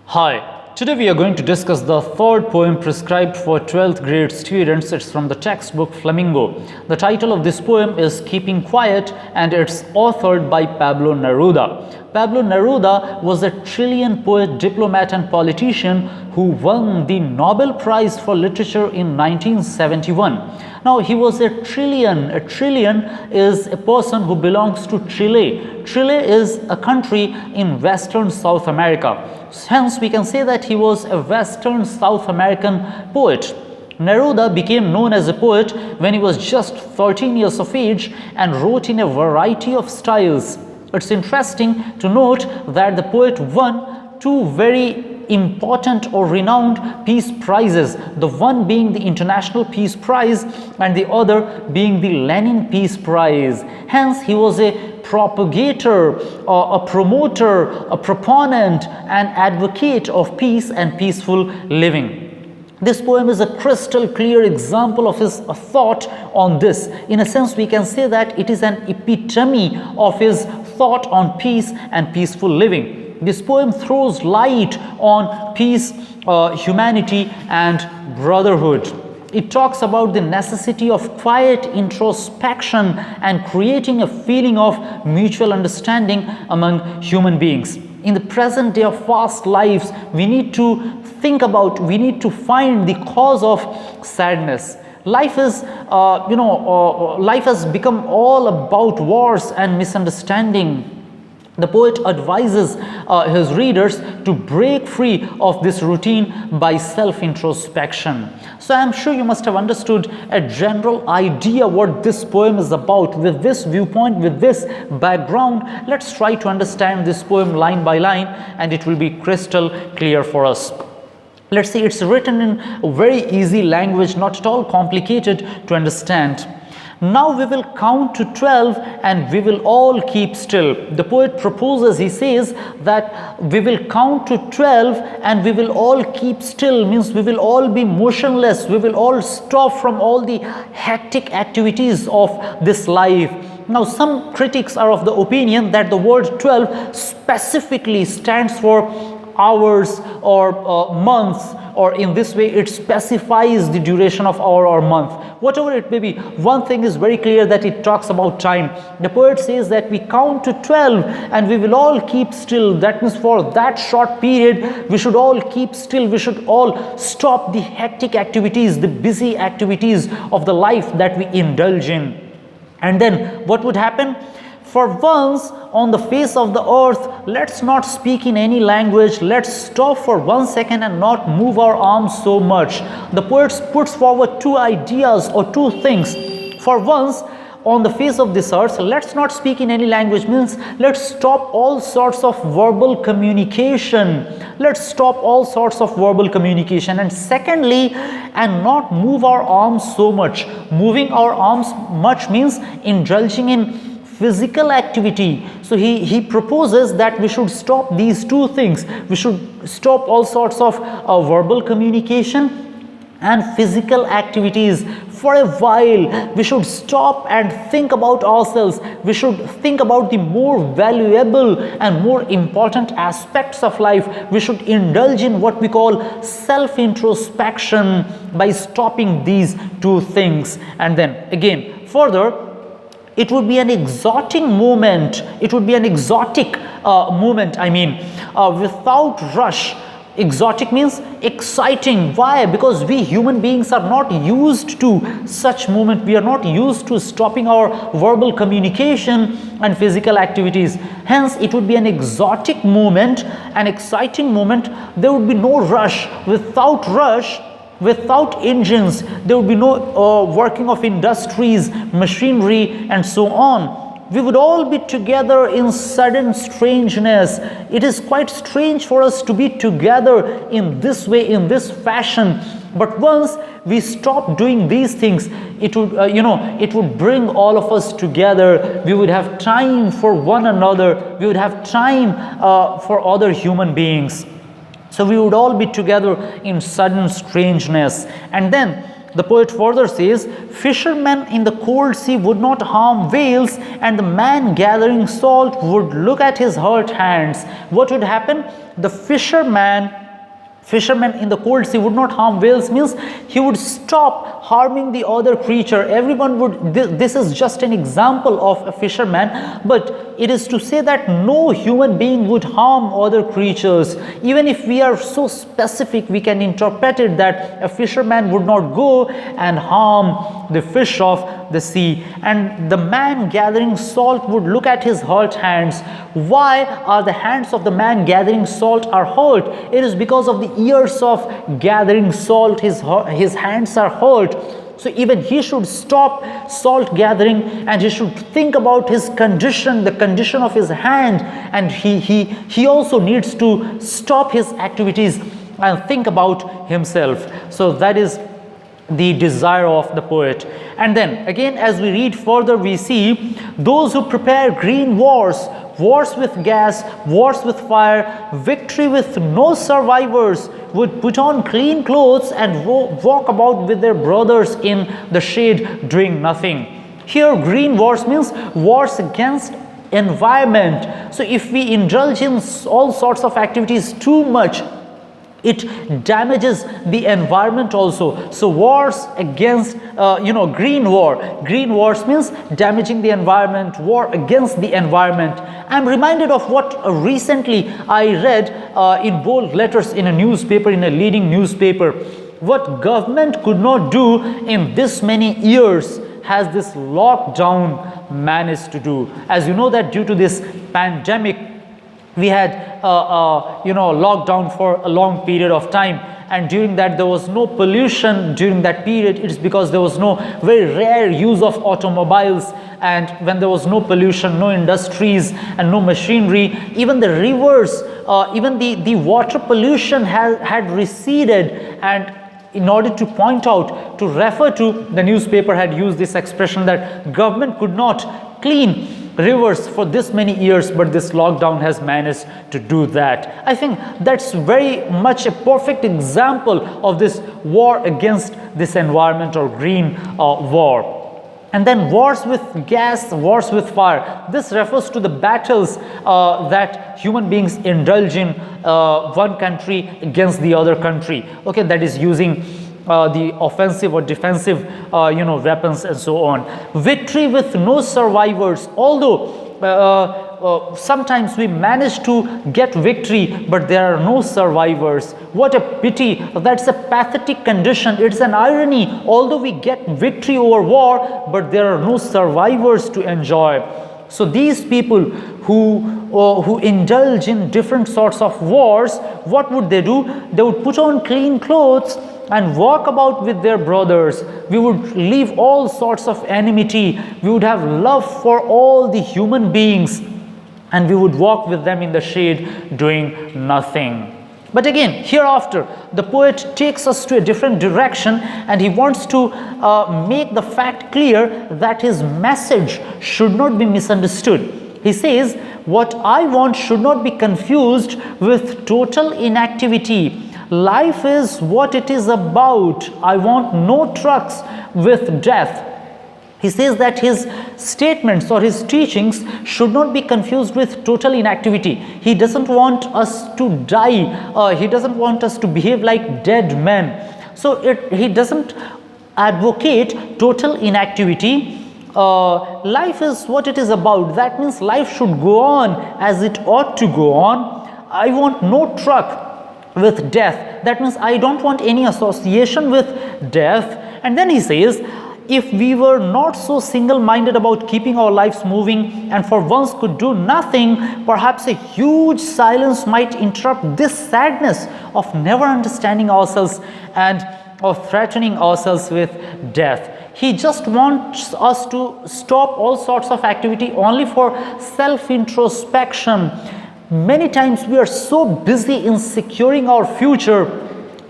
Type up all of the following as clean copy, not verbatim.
Hi, today we are going to discuss the third poem prescribed for 12th grade students. It's from the textbook Flamingo. The title of this poem is Keeping Quiet and it's authored by Pablo Neruda. Pablo Neruda was a Chilean poet, diplomat and politician who won the Nobel Prize for Literature in 1971. Now, he was a Chilean. A Chilean is a person who belongs to Chile. Chile is a country in Western South America. Hence, we can say that he was a Western South American poet. Neruda became known as a poet when he was just 13 years of age and wrote in a variety of styles. It's interesting to note that the poet won two very important or renowned peace prizes, the one being the International Peace Prize and the other being the Lenin Peace Prize. Hence, he was a propagator, a promoter, a proponent and advocate of peace and peaceful living. This poem is a crystal clear example of his thought on this. In a sense, we can say that it is an epitome of his thought on peace and peaceful living. This poem throws light on peace, humanity and brotherhood. It talks about the necessity of quiet introspection and creating a feeling of mutual understanding among human beings. In the present day of fast lives, we need to think about, we need to find the cause of sadness. Life is, life has become all about wars and misunderstanding. The poet advises his readers to break free of this routine by self-introspection. So I am sure you must have understood a general idea what this poem is about. With this viewpoint, with this background, let's try to understand this poem line by line and it will be crystal clear for us. Let's see, it's written in a very easy language, not at all complicated to understand. Now we will count to 12 and we will all keep still. The poet proposes, he says that we will count to 12 and we will all keep still, means we will all be motionless, we will all stop from all the hectic activities of this life. Now, some critics are of the opinion that the word 12 specifically stands for hours or months, or in this way it specifies the duration of hour or month. Whatever it may be, one thing is very clear, that it talks about time. The poet says that we count to 12 and we will all keep still. That means for that short period we should all keep still, we should all stop the hectic activities, the busy activities of the life that we indulge in. And then what would happen? For once on the face of the earth, let's not speak in any language. Let's stop for 1 second and not move our arms so much. The poet puts forward two ideas or two things. For once on the face of this earth, let's not speak in any language means let's stop all sorts of verbal communication. Let's stop all sorts of verbal communication. And secondly, and not move our arms so much. Moving our arms much means indulging in physical activity. So he proposes that we should stop these two things. We should stop all sorts of verbal communication and physical activities for a while. We should stop and think about ourselves. We should think about the more valuable and more important aspects of life. We should indulge in what we call self-introspection by stopping these two things. And then again, further, it would be an exotic moment. It would be an exotic moment, without rush. Exotic means exciting. Why? Because we human beings are not used to such movement. We are not used to stopping our verbal communication and physical activities. Hence, it would be an exotic moment, an exciting moment. There would be no rush. Without rush, without engines, there would be no working of industries, machinery and so on. We would all be together in sudden strangeness. It is quite strange for us to be together in this way, in this fashion. But once we stop doing these things, it would, it would bring all of us together. We would have time for one another. We would have time for other human beings. So we would all be together in sudden strangeness. And then The poet further says, fishermen in the cold sea would not harm whales, and the man gathering salt would look at his hurt hands. What would happen? The fisherman in the cold sea would not harm whales means he would stop harming the other creature. Everyone would, this is just an example of a fisherman, but it is to say that no human being would harm other creatures. Even if we are so specific, we can interpret it that a fisherman would not go and harm the fish of the sea. And the man gathering salt would look at his hurt hands. Why are the hands of the man gathering salt are hurt? It is because of the years of gathering salt, his hands are hurt. So even he should stop salt gathering, and he should think about his condition, the condition of his hand, and he also needs to stop his activities and think about himself. So that is the desire of the poet. And then again, as we read further, we see those who prepare green wars, wars with gas, wars with fire, victory with no survivors, would put on clean clothes and walk about with their brothers in the shade doing nothing. Here green wars means wars against environment. So if we indulge in all sorts of activities too much, it damages the environment also. So wars against, green war. Green wars means damaging the environment, war against the environment. I'm reminded of what recently I read in bold letters in a newspaper, in a leading newspaper. What government could not do in this many years has this lockdown managed to do. As you know that due to this pandemic, we had lockdown for a long period of time, and during that there was no pollution. During that period, it is because there was no very rare use of automobiles, and when there was no pollution, no industries and no machinery, even the rivers, even the water pollution had receded. And in order to point out, to refer to, the newspaper had used this expression that government could not clean rivers for this many years, but this lockdown has managed to do that. I think that's very much a perfect example of this war against this environment, or green war. And then wars with gas, wars with fire. This refers to the battles that human beings indulge in, one country against the other country. Okay, that is using the offensive or defensive weapons and so on. Victory with no survivors. Although sometimes we manage to get victory, but there are no survivors. What a pity. That's a pathetic condition. It's an irony. Although we get victory over war, but there are no survivors to enjoy. So these people who indulge in different sorts of wars, what would they do? They would put on clean clothes and walk about with their brothers. We would leave all sorts of enmity. We would have love for all the human beings, and we would walk with them in the shade doing nothing. But again, hereafter, the poet takes us to a different direction, and he wants to make the fact clear that his message should not be misunderstood. He says, what I want should not be confused with total inactivity. Life is what it is about. I want no trucks with death. He says that his statements or his teachings should not be confused with total inactivity. He doesn't want us to die. He doesn't want us to behave like dead men. So he doesn't advocate total inactivity. Life is what it is about. That means life should go on as it ought to go on. I want no truck with death. That means I don't want any association with death. And then he says, if we were not so single-minded about keeping our lives moving, and for once could do nothing, perhaps a huge silence might interrupt this sadness of never understanding ourselves and of threatening ourselves with death. He just wants us to stop all sorts of activity only for self-introspection. Many times we are so busy in securing our future,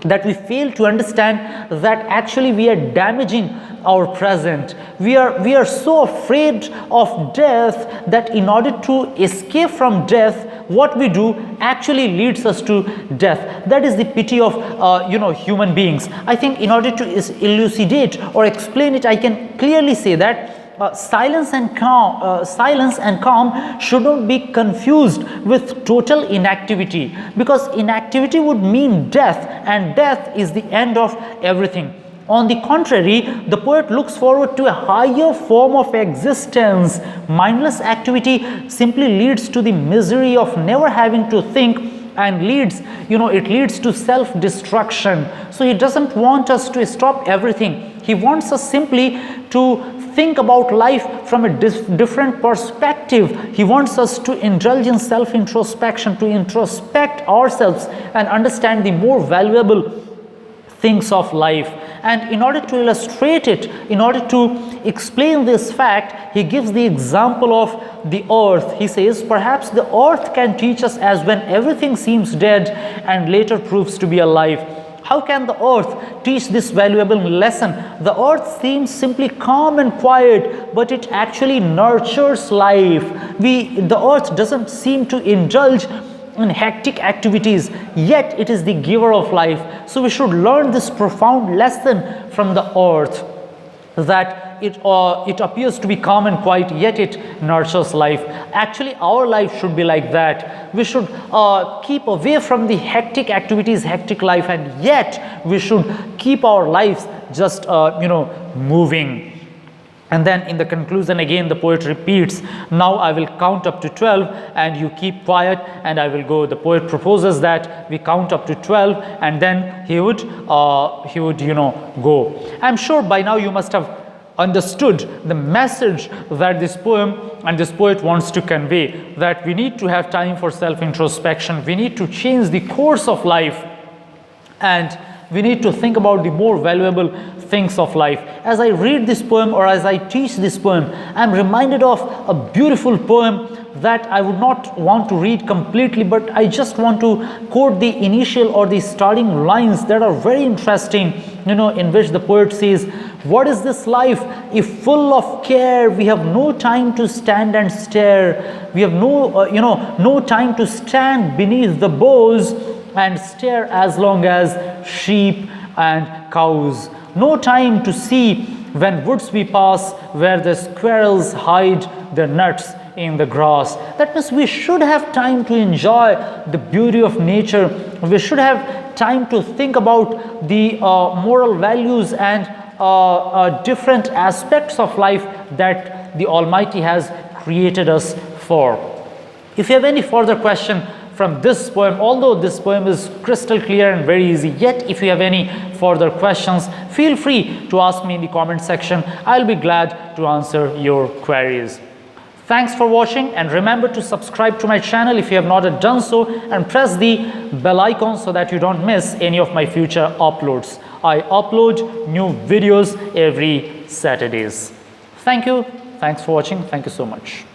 that we fail to understand that actually we are damaging our present. We are so afraid of death that in order to escape from death, what we do actually leads us to death. That is the pity of human beings. I think in order to elucidate or explain it, I can clearly say that silence and calm should not be confused with total inactivity, because inactivity would mean death, and death is the end of everything. On the contrary, the poet looks forward to a higher form of existence. Mindless activity simply leads to the misery of never having to think, and it leads to self-destruction. So he doesn't want us to stop everything. He wants us simply to think about life from a different perspective. He wants us to indulge in self-introspection, to introspect ourselves and understand the more valuable things of life. And in order to illustrate it, in order to explain this fact, he gives the example of the earth. He says, perhaps the earth can teach us as when everything seems dead and later proves to be alive. How can the earth teach this valuable lesson? The earth seems simply calm and quiet, but it actually nurtures life. The earth doesn't seem to indulge in hectic activities, yet it is the giver of life. So we should learn this profound lesson from the earth, that it appears to be calm and quiet, yet it nurtures life. Actually, our life should be like that. We should keep away from the hectic activities, hectic life, and yet we should keep our lives just moving. And then in the conclusion, again the poet repeats, now I will count up to 12 and you keep quiet and I will go. The poet proposes that we count up to 12 and then he would go. I'm sure by now you must have understood the message that this poem and this poet wants to convey, that we need to have time for self-introspection. We need to change the course of life, and we need to think about the more valuable things of life. As I read this poem or as I teach this poem, I'm reminded of a beautiful poem that I would not want to read completely, but I just want to quote the initial or the starting lines that are very interesting, in which the poet says, what is this life if full of care? We have no time to stand and stare. We have no time to stand beneath the boughs and stare as long as sheep and cows. No time to see when woods we pass where the squirrels hide their nuts in the grass. That means we should have time to enjoy the beauty of nature. We should have time to think about the moral values and different aspects of life that the Almighty has created us for. If you have any further question from this poem, although this poem is crystal clear and very easy, yet if you have any further questions, feel free to ask me in the comment section. I'll be glad to answer your queries. Thanks for watching, and remember to subscribe to my channel if you have not yet done so, and press the bell icon so that you don't miss any of my future uploads. I upload new videos every Saturdays. Thank you. Thanks for watching. Thank you so much.